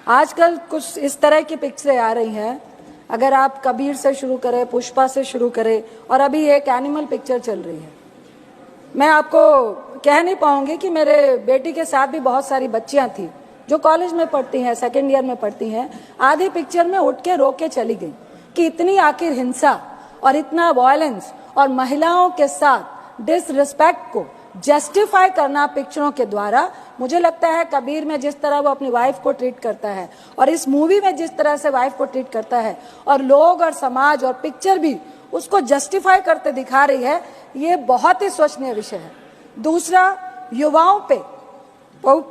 आजकल कुछ इस तरह की पिक्चरें आ रही हैं, अगर आप कबीर से शुरू करें, पुष्पा से शुरू करें, और अभी एक एनिमल पिक्चर चल रही है। मैं आपको कह नहीं पाऊंगी कि मेरे बेटी के साथ भी बहुत सारी बच्चियां थी जो कॉलेज में पढ़ती हैं, सेकेंड ईयर में पढ़ती हैं। आधी पिक्चर में उठ के रो के चली गई कि इतनी आखिर हिंसा और इतना वायलेंस और महिलाओं के साथ डिसरिस्पेक्ट को जस्टिफाई करना पिक्चरों के द्वारा, मुझे लगता है कबीर में जिस तरह वो अपनी वाइफ को ट्रीट करता है और इस मूवी में जिस तरह से वाइफ को ट्रीट करता है, और लोग और समाज और पिक्चर भी उसको जस्टिफाई करते दिखा रही है, ये बहुत ही सोचनीय विषय है। दूसरा, युवाओं पे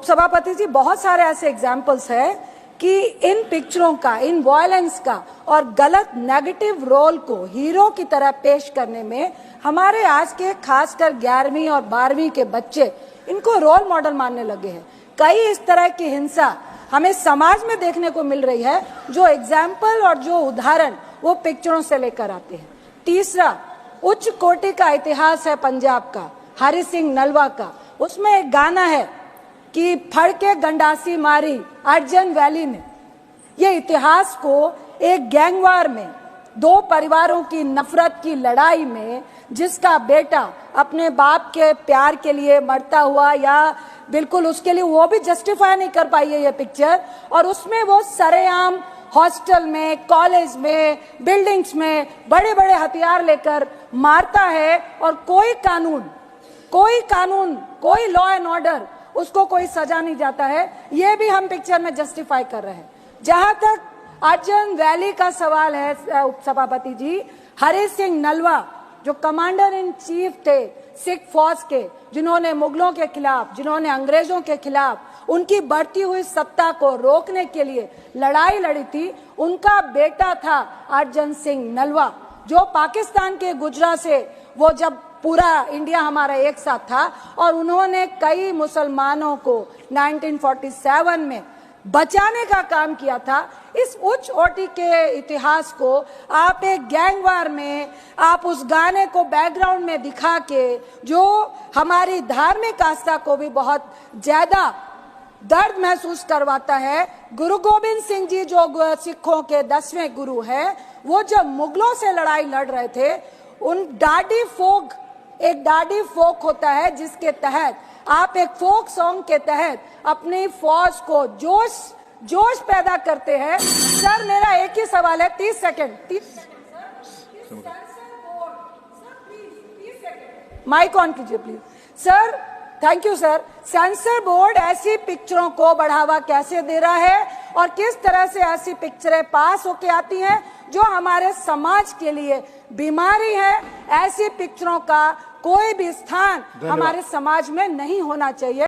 सभापति जी बहुत सारे ऐसे एग्जाम्पल्स है कि इन पिक्चरों का, इन वायलेंस का और गलत नेगेटिव रोल को हीरो की तरह पेश करने में हमारे आज के खासकर 11वीं और 12वीं के बच्चे इनको रोल मॉडल मानने लगे हैं। कई इस तरह की हिंसा हमें समाज में देखने को मिल रही है, जो एग्जाम्पल और जो उदाहरण वो पिक्चरों से लेकर आते हैं। तीसरा, उच्च कोटि का इतिहास है पंजाब का, हरि सिंह नलवा का। उसमें एक गाना है कि फड़ के गंडासी मारी अर्जन वैली में। ये इतिहास को एक गैंगवार में, दो परिवारों की नफरत की लड़ाई में, जिसका बेटा अपने बाप के प्यार के लिए मरता हुआ, या बिल्कुल उसके लिए वो भी जस्टिफाई नहीं कर पाई है ये पिक्चर, और उसमें वो सरेआम हॉस्टल में, कॉलेज में, बिल्डिंग्स में बड़े बड़े हथियार लेकर मारता है, और कोई कानून, कोई लॉ एंड ऑर्डर, उसको कोई सजा नहीं जाता है। ये भी हम पिक्चर में जस्टिफाई कर रहे हैं। जहां तक अर्जन वैली का सवाल है उपसभापति जी, हरि सिंह नलवा जो कमांडर इन चीफ थे सिख फौज के, जिन्होंने मुगलों के खिलाफ, जिन्होंने अंग्रेजों के खिलाफ उनकी बढ़ती हुई सत्ता को रोकने के लिए लड़ाई लड़ी थी, उनका बेटा था अर्जन सिंह नलवा, जो पाकिस्तान के गुजरात से, वो जब पूरा इंडिया हमारा एक साथ था, और उन्होंने कई मुसलमानों को 1947 में बचाने का काम किया था। इस उच्च कोटि के इतिहास को आप एक गैंगवार में, आप उस गाने को बैकग्राउंड में दिखा के, जो हमारी धार्मिक आस्था को भी बहुत ज्यादा दर्द महसूस करवाता है। गुरु गोविंद सिंह जी जो सिखों के 10वें गुरु हैं, वो जब मुगलों से लड़ाई लड़ रहे थे, उन एक डाडी फोक होता है जिसके तहत आप एक फोक सॉन्ग के तहत अपनी फौज को जोश पैदा करते हैं। सर, मेरा एक ही सवाल है, 30 सेकंड माइक ऑन कीजिए please. Sir, thank you sir. Sensor board ऐसी पिक्चरों को बढ़ावा कैसे दे रहा है, और किस तरह से ऐसी पिक्चरें पास होके आती हैं जो हमारे समाज के लिए बीमारी है? ऐसी पिक्चरों का कोई भी स्थान हमारे समाज में नहीं होना चाहिए।